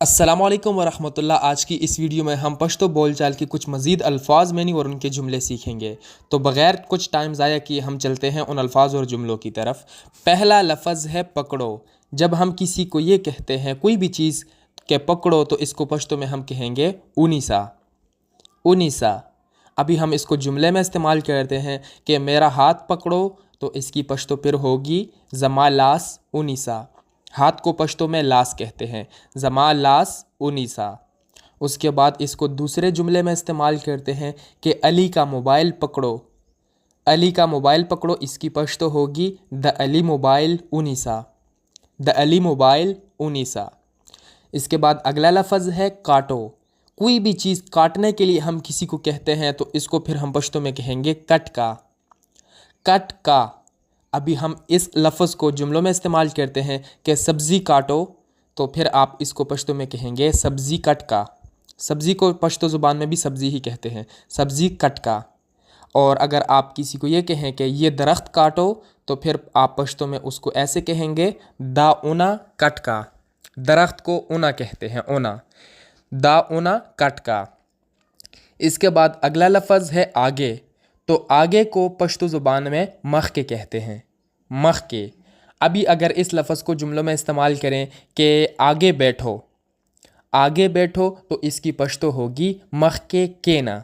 अस्सलामुअलैकुम वरहमतुल्लाह। आज की इस वीडियो में हम पश्तो बोलचाल की कुछ मज़ीद अल्फाज मैनी और उनके जुमले सीखेंगे। तो बग़ैर कुछ टाइम ज़ाया किए हम चलते हैं उन अल्फाज और जुमलों की तरफ। पहला लफ्ज़ है पकड़ो। जब हम किसी को ये कहते हैं कोई भी चीज़ के पकड़ो तो इसको पश्तो में हम कहेंगे उनीसा। उनीसा। अभी हम इसको जुमले में इस्तेमाल करते हैं कि मेरा हाथ पकड़ो, तो इसकी पश्तो फिर होगी ज़मा लास उनीसा। हाथ को पश्तो में लास कहते हैं, ज़मा लास उनीसा। उसके बाद इसको दूसरे जुमले में इस्तेमाल करते हैं कि अली का मोबाइल पकड़ो। अली का मोबाइल पकड़ो, इसकी पश्तो होगी द अली मोबाइल उनीसा। द अली मोबाइल उनीसा। इसके बाद अगला लफ्ज़ है काटो। कोई भी चीज़ काटने के लिए हम किसी को कहते हैं तो इसको फिर हम पश्तो में कहेंगे कट का। कट का। अभी हम इस लफ्ज़ को जुमलों में इस्तेमाल करते हैं कि सब्ज़ी काटो, तो फिर आप इसको पश्तो में कहेंगे सब्ज़ी कट का। सब्ज़ी को पश्तो ज़ुबान में भी सब्ज़ी ही कहते हैं, सब्ज़ी कट का। और अगर आप किसी को ये कहें कि ये दरख्त काटो, तो फिर आप पश्तो में उसको ऐसे कहेंगे दा उना कट का। दरख्त को उना कहते हैं, उना। दा उना कट का। इसके बाद अगला लफ्ज़ है आगे। तो आगे को पश्तो ज़ुबान में मख के कहते हैं, मख के। अभी अगर इस लफ्ज़ को जुमलों में इस्तेमाल करें कि आगे बैठो, आगे बैठो, तो इसकी पश्तो होगी मख के केना।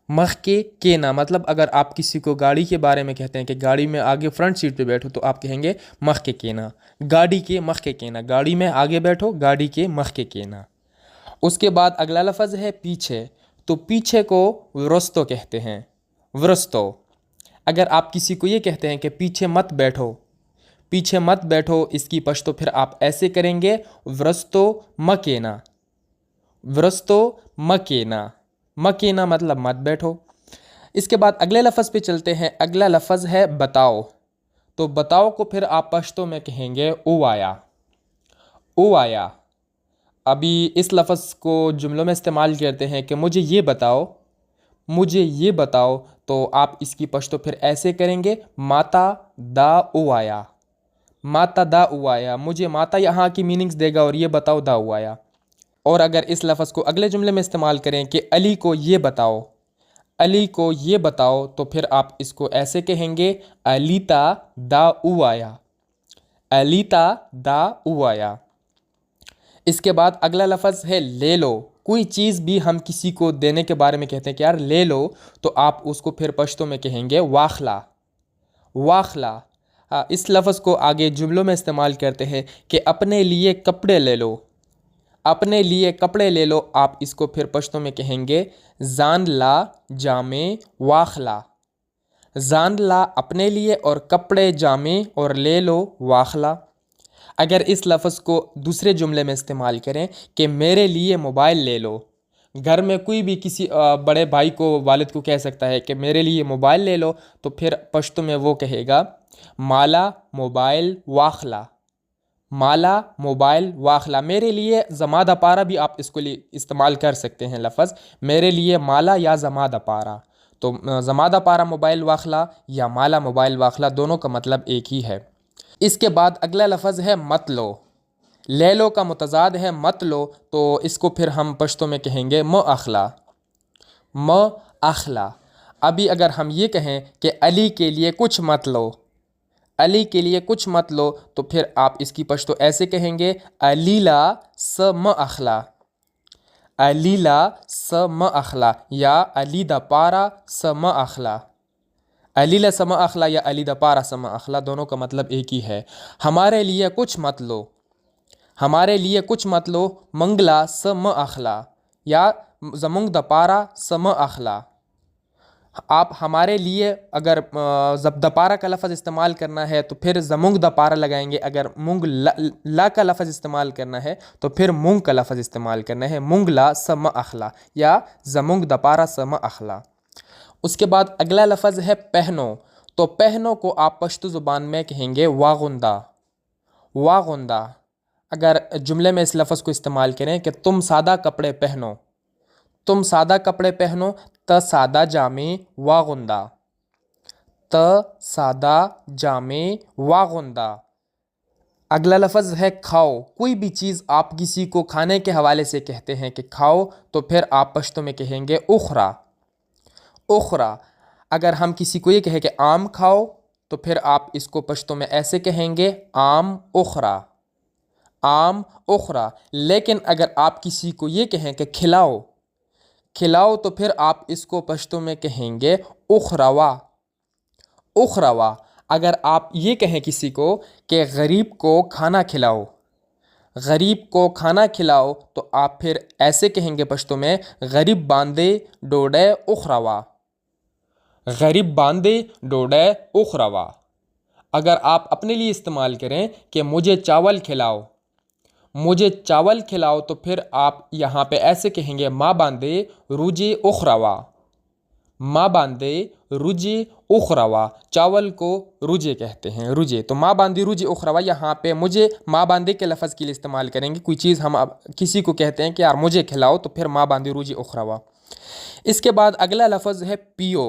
मख के केना मतलब अगर आप किसी को गाड़ी के बारे में कहते हैं कि गाड़ी में आगे फ्रंट सीट पे बैठो, तो आप कहेंगे मख के केना। गाड़ी के मख के केना, गाड़ी में आगे बैठो, गाड़ी के मख के केना। उसके बाद अगला लफ्ज़ है पीछे। तो पीछे को वरस्तो कहते हैं, वरस्तो। अगर आप किसी को ये कहते हैं कि पीछे मत बैठो, पीछे मत बैठो, इसकी पश्तो फिर आप ऐसे करेंगे वरस्तो मकेना। वरस्तो मकेना। मकेना मतलब मत बैठो। इसके बाद अगले लफ्ज़ पे चलते हैं। अगला लफ्ज़ है बताओ। तो बताओ को फिर आप पश्तो में कहेंगे ओ आया। ओ आया। अभी इस लफ्ज़ को जुमलों में इस्तेमाल करते हैं कि मुझे ये बताओ, मुझे ये बताओ, तो आप इसकी पश्तो फिर ऐसे करेंगे माता दा ओ आया। माता दा ओ आया। मुझे माता यहाँ की मीनिंग्स देगा और ये बताओ दा ओ आया। और अगर इस लफ्ज़ को अगले जुमले में इस्तेमाल करें कि अली को ये बताओ, अली को ये बताओ, तो फिर आप इसको ऐसे कहेंगे अलीता दा ओ आया। अलीता दा ओ आया। इसके बाद अगला लफ्ज़ है ले लो। कोई चीज़ भी हम किसी को देने के बारे में कहते हैं कि यार ले लो, तो आप उसको फिर पश्तो में कहेंगे वाखला। वाखला। इस लफ्ज़ को आगे जुमलों में इस्तेमाल करते हैं कि अपने लिए कपड़े ले लो। अपने लिए कपड़े ले लो, आप इसको फिर पश्तो में कहेंगे जान ला जामे वाखला। जान ला अपने लिए और कपड़े जामे और ले लो वाखला। अगर इस लफ्ज़ को दूसरे जुमले में इस्तेमाल करें कि मेरे लिए मोबाइल ले लो, घर में कोई भी किसी बड़े भाई को, वालिद को कह सकता है कि मेरे लिए मोबाइल ले लो, तो फिर पश्तो में वो कहेगा माला मोबाइल वाखला। माला मोबाइल वाखला। मेरे लिए ज़मादा पारा भी आप इसको लिए इस्तेमाल कर सकते हैं लफ्ज़, मेरे लिए माला या ज़मादा पारा। तो ज़मादा पारा मोबाइल वाखला या माला मोबाइल वाखला, दोनों का मतलब एक ही है। इसके बाद अगला लफ्ज़ है मत लो। ले लो का मुतज़ाद है मत लो, तो इसको फिर हम पश्तो में कहेंगे म अखला। म अखला। अभी अगर हम ये कहें कि अली के लिए कुछ मत लो, अली के लिए कुछ मत लो, तो फिर आप इसकी पश्तो ऐसे कहेंगे अलीला स म अखला। अलीला स म अखला या अली द पारा स म अखला। अलीला समा अखला या अली द पारा समा अखला, दोनों का मतलब एक ही है। हमारे लिए कुछ मत लो, हमारे लिए कुछ मत लो मंगला सम अखला या जमुंग द पारा सम अखला। आप हमारे लिए अगर जब दपारा का लफ्ज़ इस्तेमाल करना है तो फिर जमुंग द पारा लगाएंगे। अगर मुंग ला का लफ्ज़ इस्तेमाल करना है तो फिर मुंग का लफ्ज़ इस्तेमाल करना है, मुंगला सम अखला या जमुंग द पारा सम अखला। उसके बाद अगला लफ्ज़ है पहनो। तो पहनो को आप पश्तो ज़ुबान में कहेंगे वागुंदा। वागुंदा। अगर जुमले में इस लफ्ज़ को इस्तेमाल करें कि तुम सादा कपड़े पहनो, तुम सादा कपड़े पहनो, त सादा जामे वागुंदा। त सादा जामे वागुंदा। अगला लफ्ज़ है खाओ। कोई भी चीज़ आप किसी को खाने के हवाले से कहते हैं कि खाओ, तो फिर आप पश्तो में कहेंगे उखरा। उखरा। अगर हम किसी को ये कहें कि आम खाओ, तो फिर आप इसको पश्तो में ऐसे कहेंगे आम उखरा, आम उखरा। लेकिन अगर आप किसी को ये कहें कि खिलाओ, खिलाओ, तो फिर आप इसको पश्तो में कहेंगे उखरवा, उखरवा। अगर आप ये कहें किसी को कि गरीब को खाना खिलाओ, गरीब को खाना खिलाओ, तो आप फिर ऐसे कहेंगे पश्तो में गरीब बांदे डोडे उखरवा, गरीब बांदे डोडे उखरवा। अगर आप अपने लिए इस्तेमाल करें कि मुझे चावल खिलाओ, मुझे चावल खिलाओ, तो फिर आप यहाँ पे ऐसे कहेंगे माँ बांदे रुजी उखरवा, माँ बांदे रुजी उखरवा। चावल को रुजे कहते हैं, रुजे। तो माँ बांदी रुजी उखरवा, यहाँ पे मुझे माँ बांदे के लफ्ज़ के लिए इस्तेमाल करेंगे। कोई चीज़ हम अब किसी को कहते हैं कि यार मुझे खिलाओ, तो फिर माँ बांदी रुजी उखरवा। इसके बाद अगला लफ्ज़ है पियो।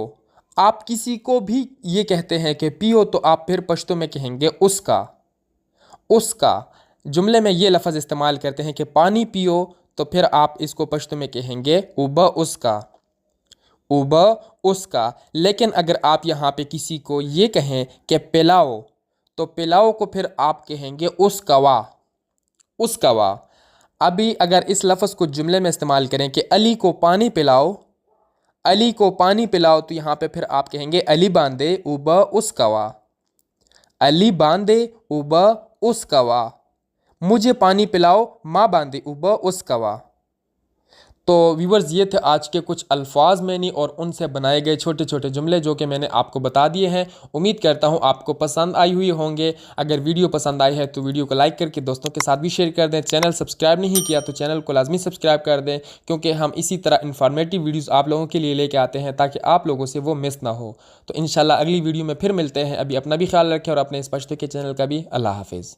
आप किसी को भी ये कहते हैं कि पियो, तो आप फिर पश्तो में कहेंगे उसका, उसका। जुमले में ये लफ्ज़ इस्तेमाल करते हैं कि पानी पियो, तो फिर आप इसको पश्तो में कहेंगे उबा उसका, उबा उसका। लेकिन अगर आप यहाँ पे किसी को ये कहें कि पिलाओ, तो पिलाओ को फिर आप कहेंगे उसकवा, उसकवा। अभी अगर इस लफ्ज़ को जुमले में इस्तेमाल करें कि अली को पानी पिलाओ, अली को पानी पिलाओ, तो यहाँ पे फिर आप कहेंगे अली बांदे उबा उसकवा, अली बांदे उबा उसकवा। मुझे पानी पिलाओ, माँ बांदे उबा उसकवा। तो व्यूवर्स, ये थे आज के कुछ अल्फाज मैनी और उनसे बनाए गए छोटे छोटे जुमले जो कि मैंने आपको बता दिए हैं। उम्मीद करता हूँ आपको पसंद आई हुई होंगे। अगर वीडियो पसंद आई है तो वीडियो को लाइक करके दोस्तों के साथ भी शेयर कर दें। चैनल सब्सक्राइब नहीं किया तो चैनल को लाजमी सब्सक्राइब कर दें, क्योंकि हम इसी तरह इन्फॉर्मेटिव वीडियोज़ आप लोगों के लिए लेके आते हैं ताकि आप लोगों से वो मिस ना हो। तो इंशाल्लाह अगली वीडियो में फिर मिलते हैं। अभी अपना भी ख्याल रखें और अपने इस पश्तो के चैनल का भी। अल्लाह हाफिज़।